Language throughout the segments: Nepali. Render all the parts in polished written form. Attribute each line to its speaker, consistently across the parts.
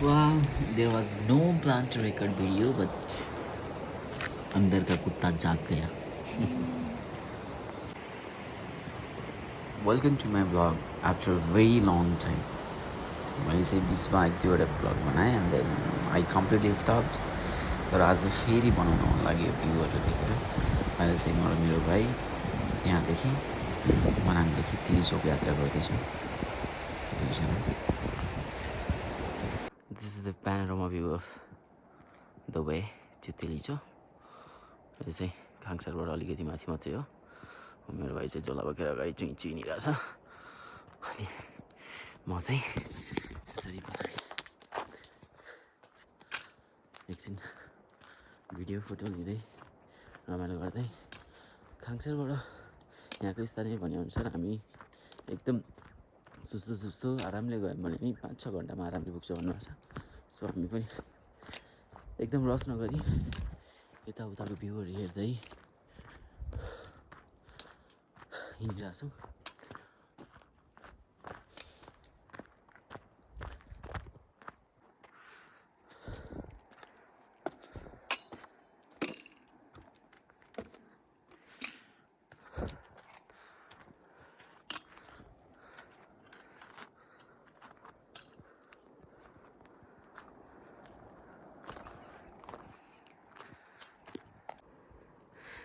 Speaker 1: Wow, there was no plan to record video, but अंदर का कुत्ता जाग गया. Welcome to my vlog after a very long time. मैले चाहिँ बिचमा एक दुईवटा भ्लग बनाएँ and then I completely stopped. तर आज फेरि बनाउन मन लाग्यो भ्यूहरू देखेर. अहिले चाहिँ म र मेरो भाइ त्यहाँदेखि मनाङदेखि तिलीचोक यात्रा गर्दैछौँ दुईजना. This is the panorama view of the way to तिलीचोक. यो चाहिँ खाङसरबाट अलिकति माथि मात्रै हो. मेरो भाइ चाहिँ झोला बोकेर अगाडि चुइनिरहेछ अनि म चाहिँ यसरी पछाडि एकछिन भिडियो फोटो लिँदै रमाइलो गर्दै. खाङसरबाट यहाँको स्थानीय भनेअनुसार हामी एकदम सुस्तो आरामले गयौँ भने नि 5-6 घन्टामा आरामले पुग्छ भन्नुहुन्छ. सो हामी पनि एकदम रस नगरी यताउताको भ्यूहरू हेर्दै हिँडिरहेछौँ.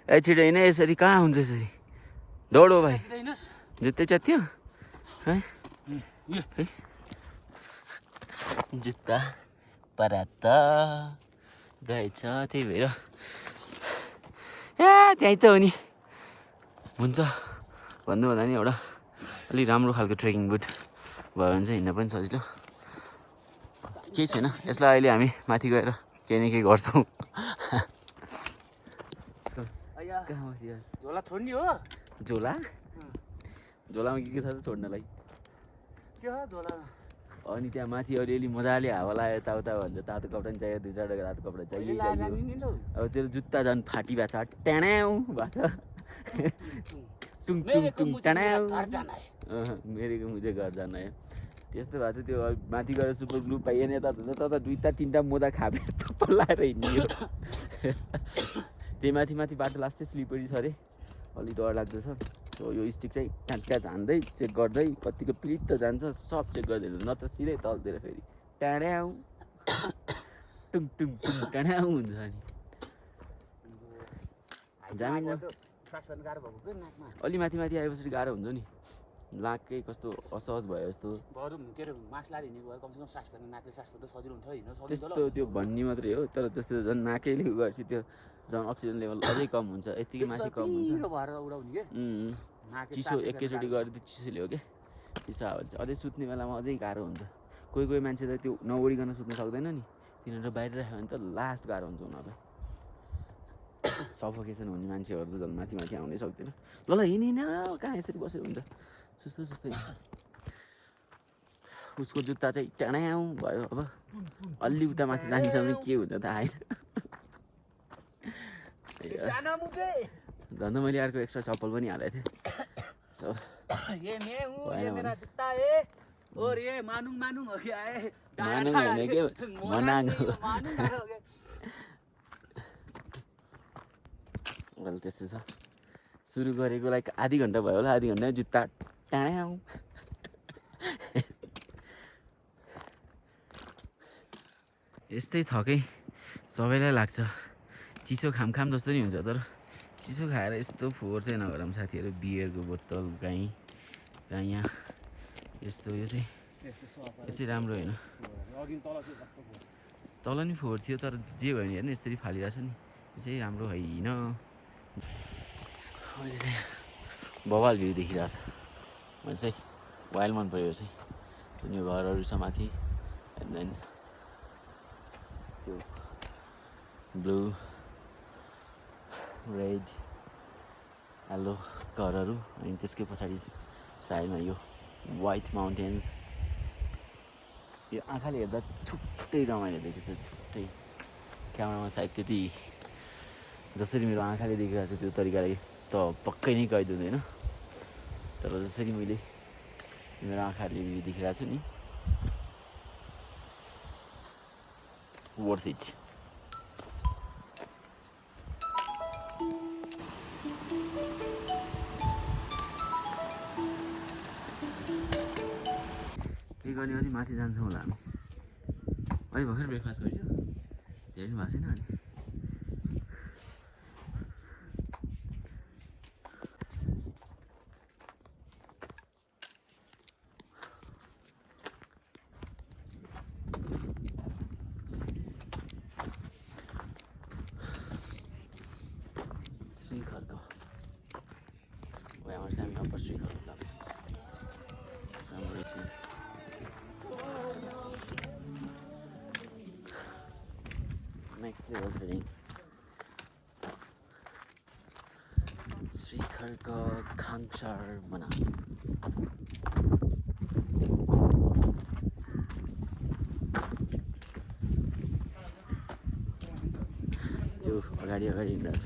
Speaker 1: ए छिटो हिँड यसरी कहाँ हुन्छ यसरी दौडो भाइ जुत्तै च्यात्यो है जुत्ता परात गएछ त्यही भएर ए त्यहीँ त हो नि हुन्छ भन्नु भन्दा नि एउटा अलि राम्रो खालको ट्रेकिङ बुट भयो भने चाहिँ हिँड्न पनि सजिलो. केही छैन यसलाई अहिले हामी माथि गएर केही न केही गर्छौँ.
Speaker 2: झोला छोड्ने हो.
Speaker 1: झोलामा के छ त छोड्नलाई
Speaker 2: के हो झोला?
Speaker 1: अनि त्यहाँ माथि अलिअलि मजाले हावा लाग्यो यताउता भन्छ तातो कपडा पनि चाहियो 2-4 तातो कपडा चाहियो. अब तेरो जुत्ता झन् फाटी भएको छ ट्यान्याउ भएको छ टुङ टुङ टुङ ट्यान्याउ मेरेको मुझे घर जान है त्यस्तो भएको छ. त्यो माथि गएर सुपर ग्लु पाइएन यता तता 2-3टा मोजा खाबे चप्पल लाएर हिँड्यो. त्यही माथि बाटो लास्ट चाहिँ स्लिपरी छ अरे अलि डर लाग्दछ. सो यो स्टिक चाहिँ त्यहाँ झान्दै चेक गर्दै कतिको प्लिट त जान्छ सब चेक गरिदिनु नत्र सिधै तलतिर फेरि ट्याड्याउ टुङ टुङ टुङ ट्याड्याउ हुन्छ. अनि जामिन अलि माथि आएपछि गाह्रो हुन्छ नि लाकै कस्तो असहज भयो जस्तो. त्यस्तो त्यो भन्ने मात्रै हो तर त्यस्तो झन् नाकैले गएपछि त्यो झन् अक्सिजन लेभल अझै कम हुन्छ यतिकै माथि कम हुन्छ. चिसो एकैचोटि गएर त्यो चिसोले हो क्या चिसो हावा चाहिँ अझै सुत्ने बेलामा अझै गाह्रो हुन्छ. कोही मान्छे त त्यो नओडिकन सुत्न सक्दैन नि तिनीहरू बाहिर राख्यो भने त लास्ट गाह्रो हुन्छ उनीहरूलाई. सफोकेसन हुने मान्छेहरू त झन् माथि आउनै सक्दैन. ल हिँड कहाँ यसरी बसेर हुन्छ सुस्तै. उसको जुत्ता चाहिँ ट्याड्याउ भयो. अब अलि उता माथि जान्छ भने के हुन्छ त आएन. झन् मैले अर्को एक्स्ट्रा चप्पल पनि हालेको थिएँ. मानुङ होइन के मनाङ त्यस्तो छ. सुरु गरेको लाइक आधी घन्टा भयो होला आधी घन्टा जुत्ता ट्याड्याउ. यस्तै थकै सबैलाई लाग्छ चिसो खाम जस्तो नि हुन्छ तर चिसो खाएर यस्तो फोहोर चाहिँ नगरौँ साथीहरू. बियरको बोतल कहीँ यहाँ यस्तो यो चाहिँ राम्रो होइन. तल नि फोहोर थियो तर जे भयो नि हेर्नु यसरी फालिरहेछ नि यो चाहिँ राम्रो होइन. अहिले चाहिँ बवाल भ्यू देखिरहेछ. मैले चाहिँ वाइल्ड मन पऱ्यो चाहिँ जुन यो घरहरू छ माथि एन्ड देन त्यो ब्लू रेड येल्लो घरहरू अनि त्यसकै पछाडि साइडमा यो व्हाइट माउन्टेन्स. यो आँखाले हेर्दा छुट्टै रमाइलो देखिन्छ छुट्टै. क्यामेरामा सायद त्यति जसरी मेरो आँखाले देखिरहेको छ त्यो तरिकाले त पक्कै नै कैद हुँदैन तर जसरी मैले मेरो आँखाले देखिरहेको छु नि worth it. के गर्ने अझै माथि जान्छौँ होला हामी अहिले भर्खर ब्रेकफास्ट गरियो धेरै पनि भएको छैन अनि श्री खर्क हाम्रो चाहिँ हामी अप्पर श्री खर्क जाँदैछौँ राम्रो रहेछ नेक्स्ट लेभल ट्रेनिङ श्री खर्क खाङसार मना त्यो अगाडि हिँड्दैछ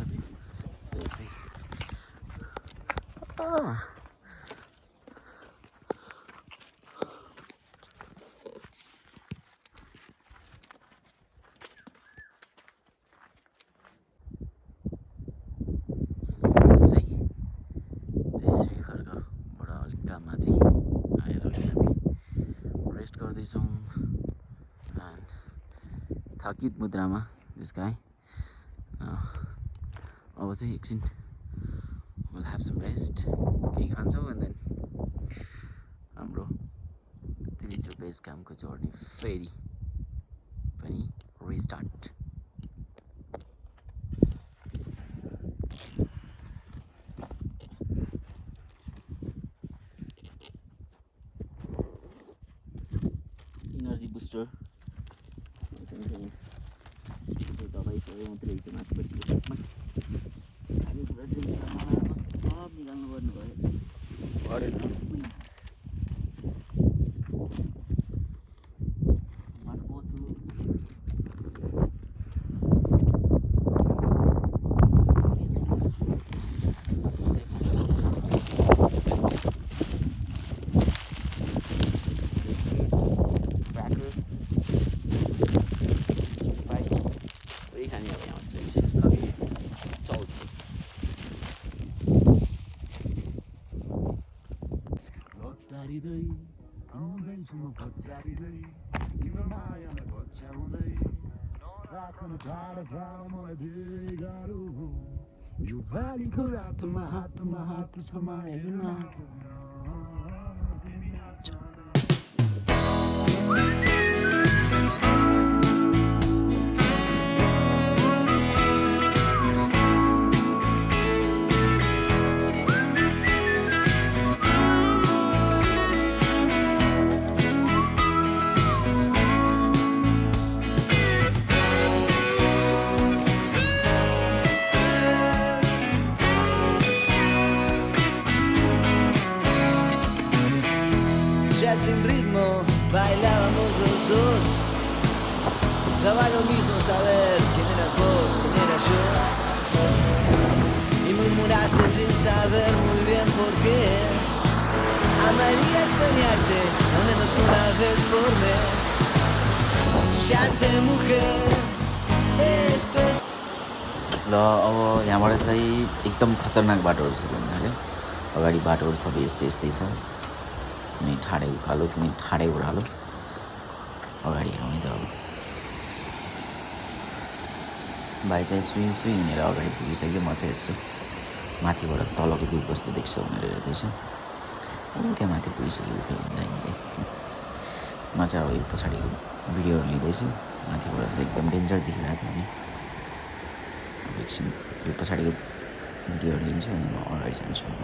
Speaker 1: सही रेस्ट गर्दैछौँ थकित मुद्रामा दिस गाई अब चाहिँ एकछिन विल ह्याभ सम रेस्ट केही खान्छौँ एन्ड देन हाम्रो तिरिचो बेस क्याम्पको जर्नी फेरि पनि रिस्टार्ट एनर्जी बुस्टर दबाई सबै मात्रै रहेछ माथिपट्टिको ट्यापमा खानेकुरा चाहिँ सब निकाल्नु पर्ने भयो परेन यो बालीको रातोमा हात समाएन
Speaker 3: Sin ritmo bailábamos los dos. Daba lo mismo saber quién eras vos, quién era yo. Y murmuraste sin saber muy bien por qué. Amaría extrañarte al menos una vez por mes. Ya sé mujer, esto es.
Speaker 1: ल अब यहाँबाट चाहिँ एकदम खतरनाक बाटोहरू छ भन्नाले अगाडि बाटोहरू सबै यस्तै छ कुनै ठाडै उकालो कुनै ठाडै ओह्रालो अगाडि आउने त अब भाइ चाहिँ सुई हिँडेर अगाडि पुगिसक्यो म चाहिँ यसो माथिबाट तलको भ्यू कस्तो देख्छ भनेर हेर्दैछु त्यहाँ माथि पुगिसकेको थियो हिँड्दै म चाहिँ अब यो पछाडिको भिडियोहरू लिँदैछु माथिबाट चाहिँ एकदम डेन्जर देखिरहेको थियो अब एकछिन यो पछाडिको भिडियोहरू लिन्छु अनि म अगाडि जान्छु अब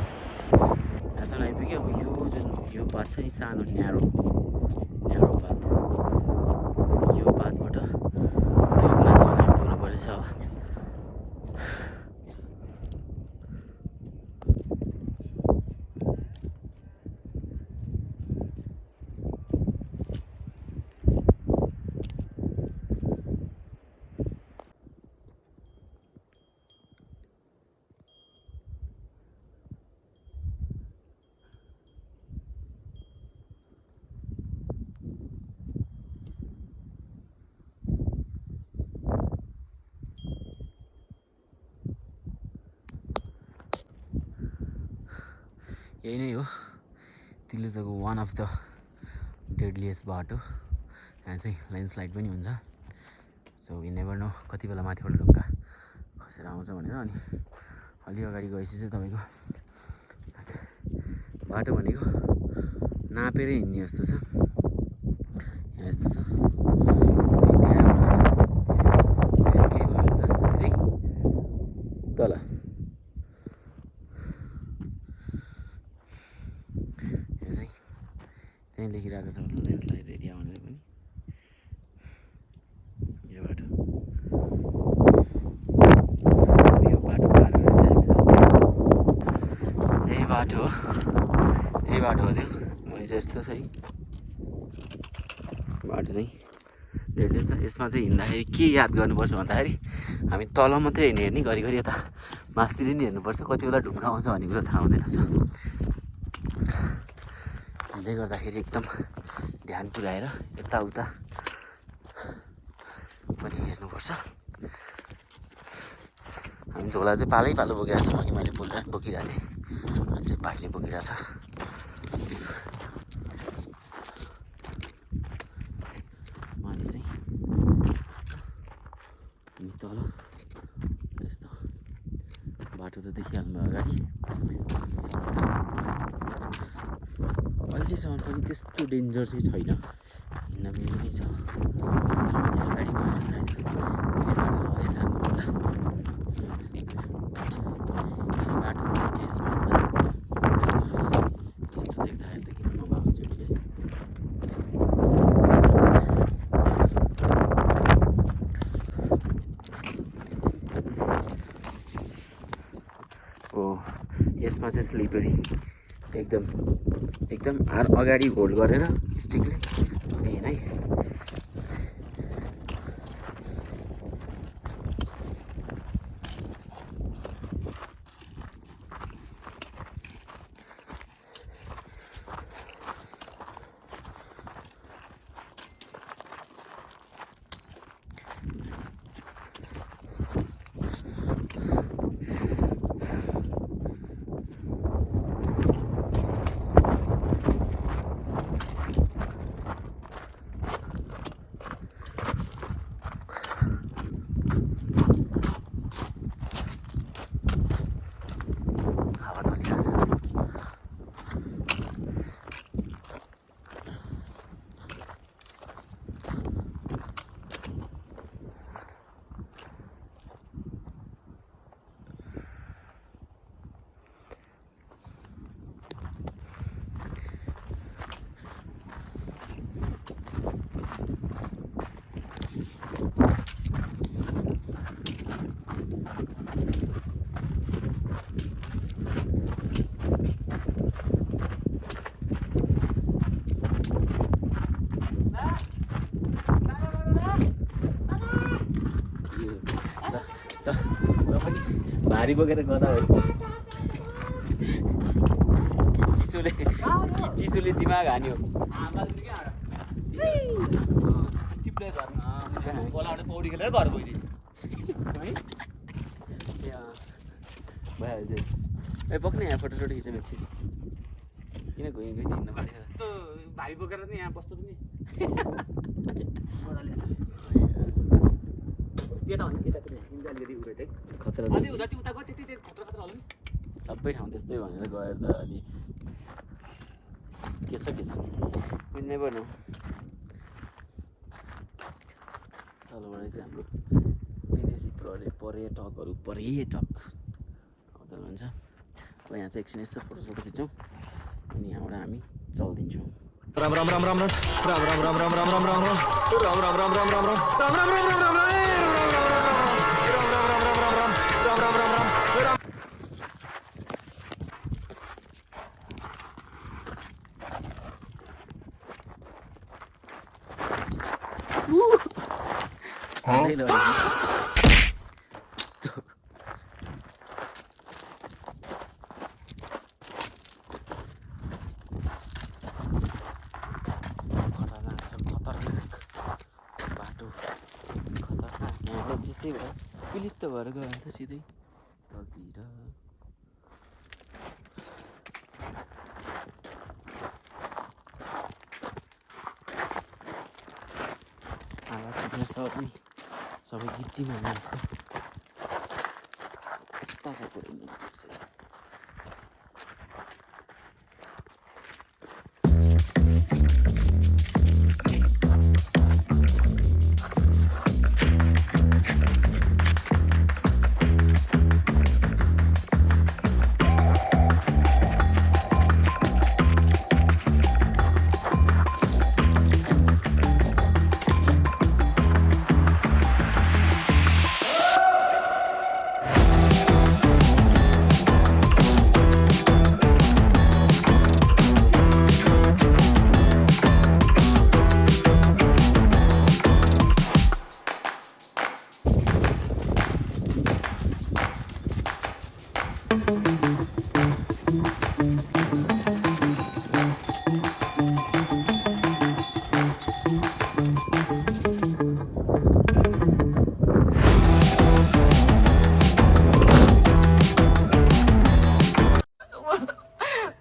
Speaker 1: यहाँसम्म आइपुग्यो अब यो जुन यो पाथ छ नि सानो न्यारो पाथ यो पाथबाट त्यो कुनासम्म आइपुग्नु पर्नेछ अब यही नै हो तिलुजाको वान अफ द डेडलिएस्ट बाटो। यहाँ चाहिँ ल्यान्डस्लाइड पनि हुन्छ। सो यु नेभर नो कति बेला माथिबाट ढुङ्गा खसेर आउँछ भनेर। अनि अलि अगाडि गएपछि चाहिँ तपाईँको बाटो भनेको नापेरै हिँड्ने जस्तो छ। यहाँ यस्तो छ। त्यहाँबाट के भयो भने त सिधै तल यो चाहिँ त्यहीँ लेखिरहेको छ होला ल्यान्डस्लाइड एरिया भनेर पनि। यो बाटो यो बाटो पार गरेर चाहिँ हामी जान्छौँ। यही बाटो हो त्यो मैले चाहिँ यस्तो छ है बाटो चाहिँ रेडले छ। यसमा चाहिँ हिँड्दाखेरि के याद गर्नुपर्छ भन्दाखेरि हामी तल मात्रै हेर्ने घरिघरि यता मासतिर नि हेर्नुपर्छ। कति बेला ढुङ्गा आउँछ भन्ने कुरा थाहा हुँदैन छ। हिँड्दै गर्दाखेरि एकदम ध्यान पुऱ्याएर यताउता पनि हेर्नुपर्छ। हामी झोला चाहिँ पालो बोकिरहेको छ। अघि मैले बोकिरहेको थिएँ अनि चाहिँ भाइले बोकिरहेको छ। माथि चाहिँ यस्तो अनि तल यस्तो बाटो त देखिहाल्नु अगाडि यस्तो छ। अहिलेसम्म पनि त्यस्तो डेन्जर चाहिँ छैन, हिँड्न मिल्ने छ। तर अलि अगाडि गएर सायद बाटो अझै सानो होला। बाटो त्यसमा त्यस्तो देख्दाखेरि त किन नभएको स्टेटलेस। हो यसमा चाहिँ स्लिपरी एकदम अगाडि होल्ड गरेर स्टिकले अनि हिँड है। भारी बोकेर गदा भएछ। चिसोले दिमाग हान्यो।
Speaker 2: पौडी खेलेर घर गइदिए
Speaker 1: भइहाल्छ। ए पक्ने यहाँ फोटोसोटो खिचेको छु। किन गइ हिँड्नु परेको
Speaker 2: भारी बोकेर नि यहाँ बस्छु नि
Speaker 1: खतरा सबै ठाउँ त्यस्तै भनेर गएर त अलि के छ नेभर नो। तलबाट चाहिँ हाम्रो विदेशी पर्यटकहरू आउँदा हुन्छ। अब यहाँ चाहिँ एकछिन यसो फोटोसोटो खिच्छौँ अनि यहाँबाट हामी चल्दिन्छौँ।
Speaker 4: राम राम राम राम राम राम राम राम राम राम राम राम राम राम राम राम राम राम राम
Speaker 1: त्यस्तै भयो पिलित्त भएर गयो भने त सिधै तलतिर। सबै गिट्टीमा जस्तो ताजा पुऱ्याउनु पर्छ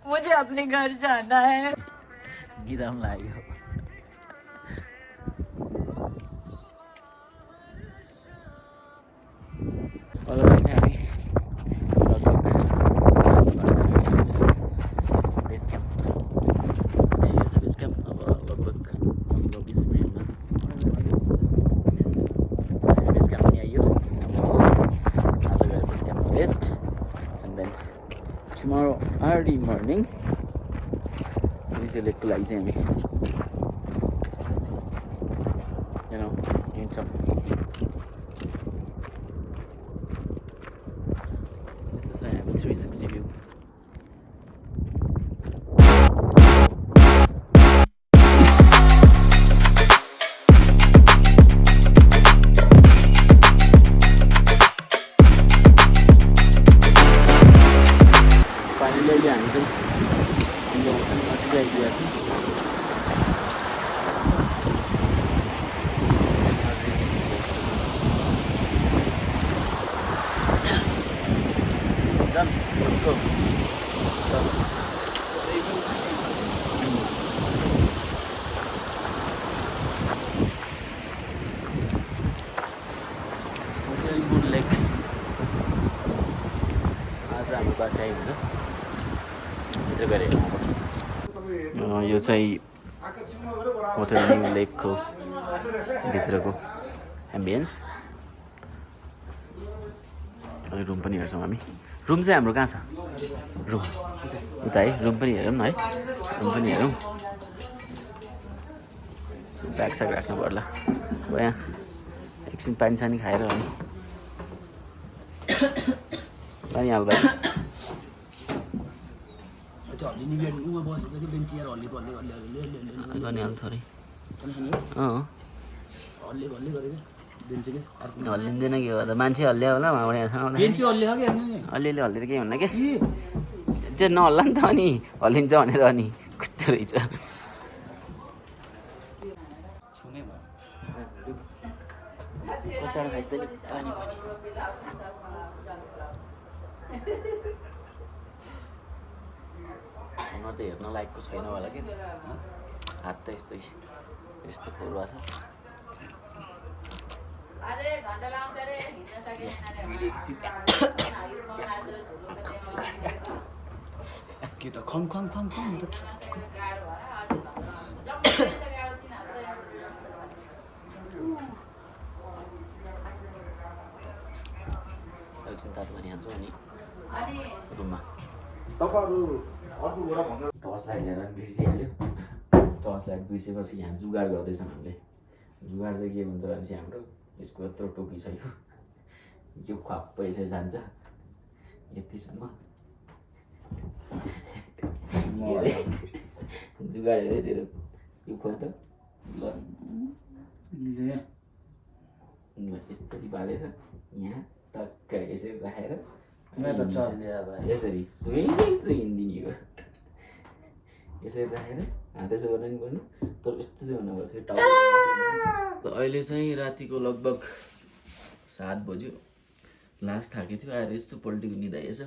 Speaker 5: मुझे अपने घर जाना है।
Speaker 1: गिदाम लाग्यो अगाडि चाहिँ हामी बेस क्याम्प यो छ बेस क्याम्प अब लगभग 15-20 मिनटमा बेस क्याम्प पनि आइयो आज गएर base camp rest and then tomorrow early morning लेकको लागि चाहिँ हामी हिँड्छौँ This is why I have a 360 view. Finally, the answer. Done. Let's go. Done. Good leg. आज हाम्रो बस आइन्छ भित्र गएर यो चाहिँ होटल न्यू लेकको भित्रको एम्बियन्स रुम पनि हेर्छौँ हामी रुम चाहिँ हाम्रो कहाँ छ रुम उता है रुम पनि हेरौँ न है रुम पनि हेरौँ ब्याग स्याग राख्नु पर्ला अब यहाँ एकछिन पानी सानी खाएर अनि पानी हाल भाइ गर्ने हाल्छ अरे हल्लिँदैन के हो त मान्छे हल्लियो होला उहाँबाट यहाँसम्म अलिअलि हल्लिएर केही हुन्न कि त्यो नहल्ला नि त अनि हल्लिन्छ भनेर अनि कस्तो रहेछ म त हेर्न लायकको छैन होला कि हात त यस्तो खोरुवा छ
Speaker 2: कि त खङ खङ खङ खङ त
Speaker 1: एकछिन तातो पानी खान्छौँ अनि रुममा टर्च लाइट लिएर बिर्सिहाल्यो टर्च लाइट बिर्सेपछि यहाँ जुगाड गर्दैछौँ हामीले जुगाड चाहिँ के भन्छ भने चाहिँ हाम्रो यसको यत्रो टोपी छ यो ख्वाप्पै चाहिँ जान्छ यतिसम्म जुगाड हेरे तेरो यो खुवा त यसरी बालेर यहाँ टक्क यसरी राखेर यसरी सुइदिने हो यसरी राखेर हात यसो गर्नु नि गर्नु तर यस्तो चाहिँ हुनुपर्छ अहिले चाहिँ रातिको लगभग 7 बज्यो लास्ट थाकेको थियो आएर यस्तो पल्टेको निदा आएछ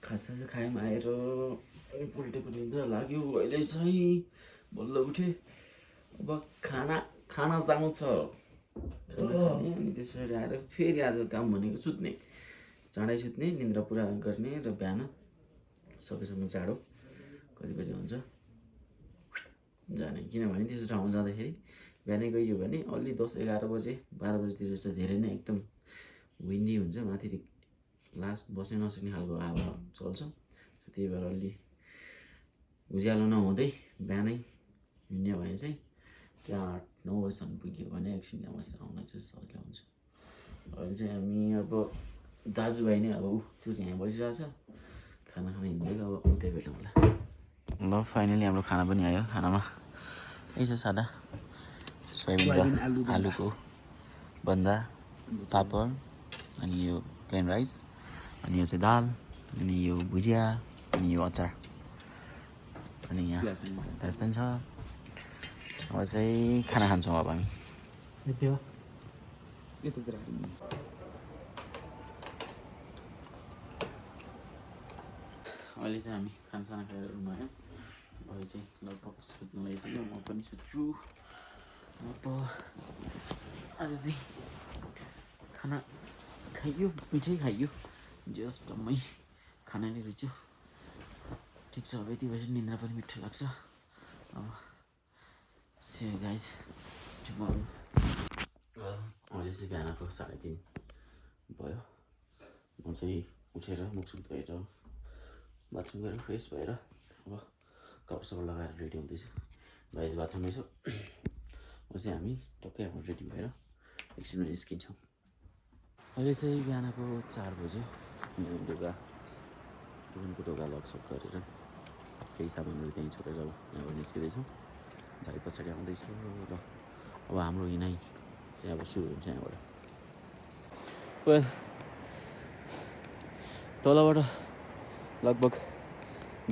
Speaker 1: खासा चाहिँ खायौँ आएर पल्टेको निद्रा लाग्यो अहिले चाहिँ बल्ल उठेँ अब खाना खाना चाउँछ अनि त्यस पछाडि आएर फेरि आज काम भनेको सुत्ने, चाँडै सुत्ने, निन्द्रा पुरा गर्ने र बिहान सकेसम्म चाँडो कति बजी हुन्छ जाने। किनभने त्यस्तो ठाउँमा जाँदाखेरि बिहानै गइयो भने अलि 10-11 बजे 12 बजीतिर चाहिँ धेरै नै एकदम विन्डी हुन्छ, माथि लास्ट बस्नै नसक्ने खालको हावा चल्छ। त्यही भएर अलि उज्यालो नहुँदै बिहानै हिँड्यो भने चाहिँ त्यहाँ 8-9 बजीसम्म पुग्यो भने एकछिन त्यहाँ आउन चाहिँ सजिलो हुन्छ। अहिले चाहिँ हामी अब दाजुभाइ नै अब त्यो चाहिँ यहाँ बसिरहेको छ, खाना खान हिँडेको, अब उतै भेटौँ होला। ल फाइनली हाम्रो खाना पनि आयो। खानामा यसो सादा सोयाबिन र आलुको बन्दा, पापड, अनि यो प्लेन राइस, अनि यो चाहिँ दाल, अनि यो भुजिया, अनि यो अचार, अनि यहाँ प्याज पनि छ। अब चाहिँ खाना खान्छौँ अब हामी। अहिले चाहिँ हामी खानासाना खाएर रुममा आयौँ। भए चाहिँ लगभग सुत्नु लागिसक्यो, म पनि सुत्छु। अब आज चाहिँ खाना खाइयो, मिठै खाइयो, जस्ट टम्मै खाना नै रुच्यो। ठिक छ, अब यति बजी निन्द्रा पनि मिठो लाग्छ। अब see you guys tomorrow. अहिले चाहिँ बिहानको 3:30 भयो। म चाहिँ उठेर मुखसुख धोएर बाथरुम गएर फ्रेस भएर अब कपडा लगाएर रेडी हुँदैछु। भाइ चाहिँ बाथरुममै छ, अब चाहिँ हामी टक्कै अब रेडी भएर एकछिनमा निस्किन्छौँ। अहिले चाहिँ बिहानको 4 बज्यो। ढुङ्गाको ढोका लकसक गरेर केही सामानहरू त्यहीँ छोडेर अब यहाँबाट निस्किँदैछौँ। भाइ पछाडि आउँदैछु र अब हाम्रो हिँडाइ चाहिँ अब सुरु हुन्छ यहाँबाट। वेल तलबाट लगभग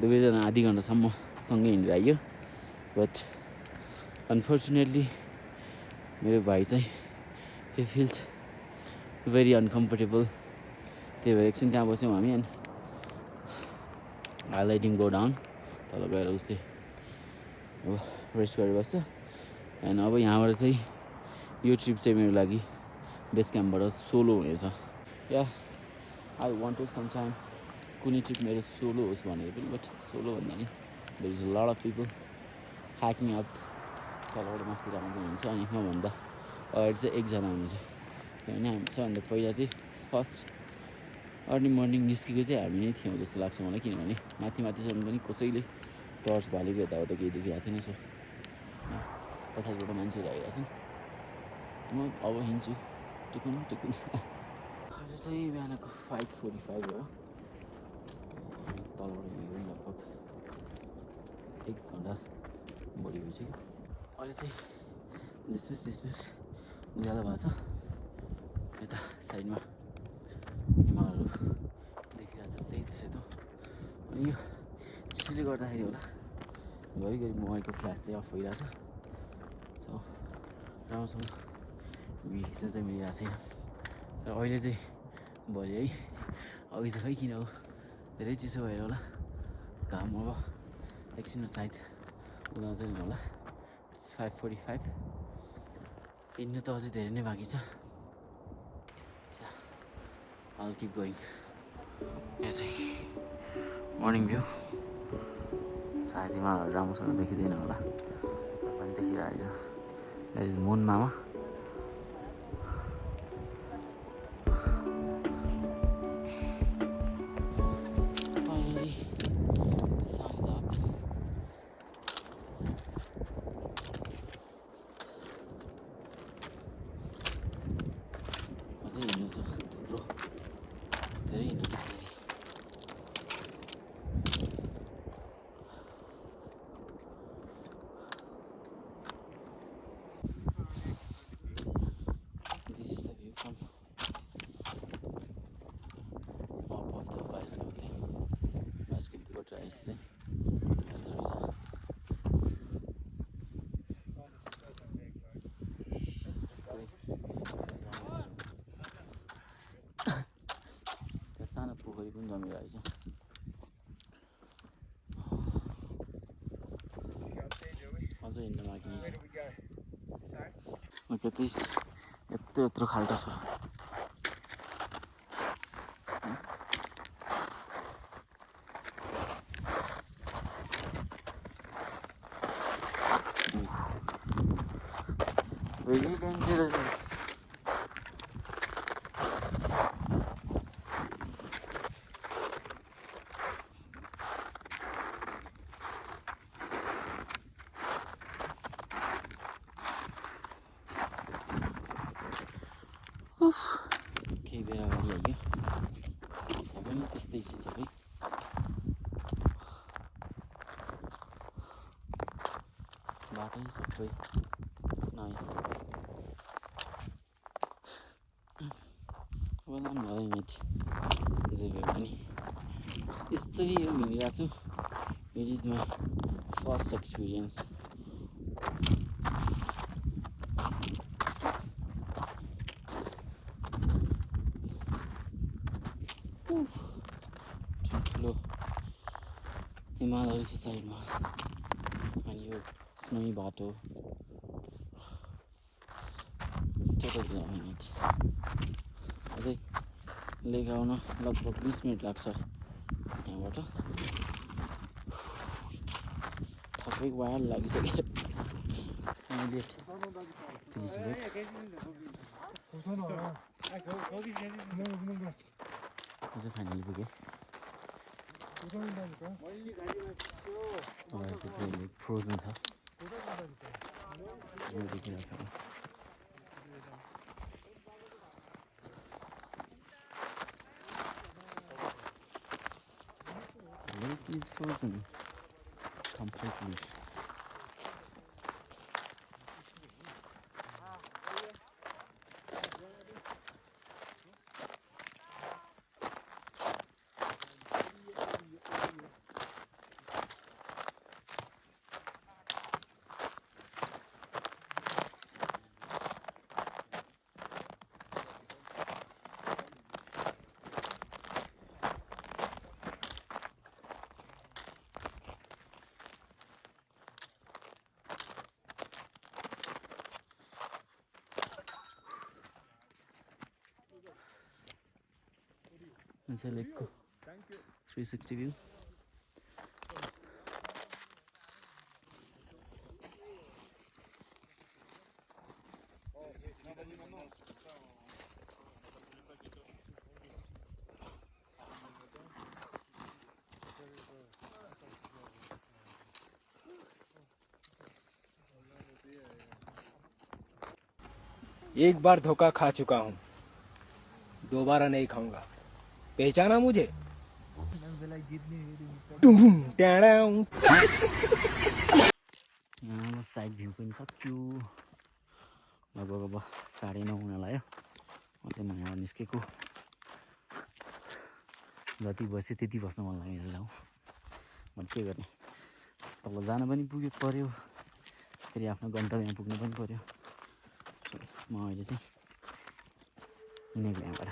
Speaker 1: दुवैजना आधी घन्टासम्म सँगै हिँडेर आइयो, बट अनफर्चुनेटली मेरो भाइ चाहिँ हि फिल्स भेरी अनकम्फर्टेबल। त्यही भएर एकछिन त्यहाँ बस्यौँ हामी and I let him go down. तल गएर उसले अब रेस्ट गरेर बस्छ। एन्ड अब यहाँबाट चाहिँ यो ट्रिप चाहिँ मेरो लागि बेस क्याम्पबाट सोलो हुनेछ। Yeah I wanted some time कुनै ट्रिप मेरो सोलो होस् भनेको पनि, बट सोलो भन्दा नि there is a lot of people hiking up. तलबाट मास्तिर आउँदै हुन्छ अनि मभन्दा अगाडि चाहिँ एकजना हुनुहुन्छ। किनभने हामी सबभन्दा पहिला चाहिँ फर्स्ट अर्ली मर्निङ निस्केको चाहिँ हामी नै थियौँ जस्तो लाग्छ मलाई। किनभने माथिसम्म पनि कसैले टर्च बालेको यताउता केही देखिरहेको थिएन। सो पछाडिबाट मान्छेहरू आइरहेको छन्, म अब हिँड्छु टुकुन टुकुन। अहिले चाहिँ बिहानको 5:45 भयो। तलबाट हिँडेको लगभग 1 घन्टा बढी भइसक्यो। अहिले चाहिँ झिसमिस उज्यालो भएको छ। यता साइडमा हिमालहरू देखिरहेको छ सेतो। अनि यो चिसोले गर्दाखेरि होला घरिघरि मोबाइलको फ्ल्यास चाहिँ अफ भइरहेछ। सो राम्रोसँग भिडियो चाहिँ मिलिरहेको छैन। र अहिले चाहिँ भोलि है अघि चाहिँ खै किन हो धेरै चिसो भएर होला, घाम अब एकछिनमा सायद उदाउँछ नि होला। इट्स 5:45। हिँड्नु त अझै धेरै नै बाँकी छ। I'll keep going. यो चाहिँ मर्निङ भ्यू। सायद हिमालहरू राम्रोसँग देखिँदैन होला, तर पनि देखिरहेको छ। द्याट इज मुन मामा। Finally, the sun is up. अझै हिँड्नु छ थुप्रो, धेरै हिँड्नु छ। This is the view from top of the Baiskhunti. Baiskhuntiको ट्राइस चाहिँ यस्तो रहेछ। त्यहाँ सानो पोखरी पनि जमिरहेछ। अझै हिँड्न बाँकी नै छ। ओके त्यस यत्रो यत्रो खाल्टो छ very dangerous केही बेर अगाडि आइयो यहाँ पनि त्यस्तै छ सबै बाटै सबै स्नाइ well I'm loving it जे भए पनि यसरी यो हिँडिरहेको छु it is my first experience ठुलो हिमालहरू छ साइडमा अनि यो स्नोई बाटो totally loving it अझै लेक आउन लगभग 20 मिनट लाग्छ यहाँबाट थकै वायर लागिसक्यो अझै फाइनली पुगेँ फ्रोजन छ देखिरहेको छ lake is frozen completely. It's a lake 360 view.
Speaker 4: एक बार धोखा खा चुका हूँ, दोबारा नहीं खाऊंगा। पहचाना मुझे?
Speaker 1: यहाँ साइड भ्यू पनि सक्यो लगभग अब 9:30 हुन लाग्यो म चाहिँ यहाँ निस्केको जति बस्यो त्यति बस्न मन लाग्यो जाउँ म के गर्ने तल जान पनि पुग्यो पर्यो फेरि आफ्नो गन्तव्यमा पुग्नु पनि पर्यो म अहिले चाहिँ हिँडेको यहाँबाट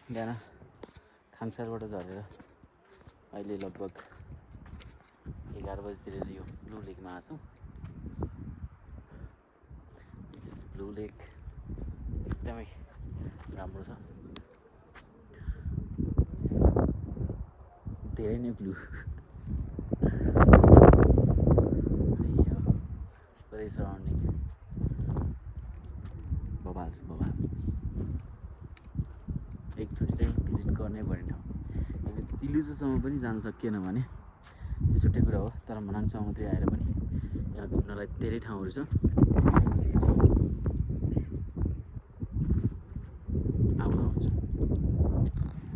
Speaker 1: बिहान खाङसारबाट झरेर अहिले लगभग 11 बजीतिर चाहिँ यो ब्लू लेकमा आएको छौँ ब्लू लेक एकदमै राम्रो छ धेरै नै ब्लू पुरै सराउन्डिङ बबाल छ बबाल एकचोटि चाहिँ भिजिट गर्नै पर्ने ठाउँ तिलुजोसम्म पनि जान सकिएन भने त्यो छुट्टै कुरा हो तर मनाङसम्म मात्रै आएर पनि यहाँ घुम्नलाई धेरै ठाउँहरू छ सो आउँदा हुन्छ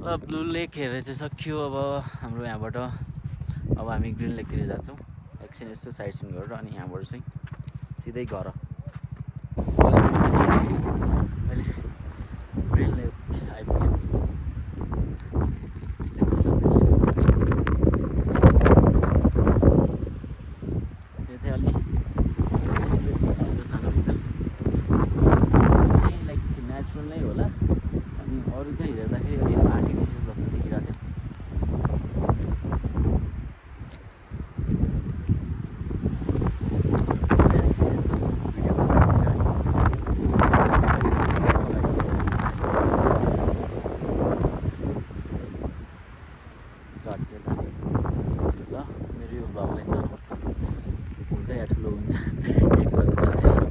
Speaker 1: ल ब्लू लेक हेरेर चाहिँ सक्यो अब हाम्रो यहाँबाट अब हामी ग्रिन लेकतिर जान्छौँ एकछिन यसो साइड सिन गरेर अनि यहाँबाट चाहिँ सिधै घर अहिले ग्रिन लेक आइपुग्यो यस्तो छ चर्चतिर जान्छ ल मेरो यो भ्लगलाई सानो हुन्छ या ठुलो हुन्छ एक गर्दा जाँदै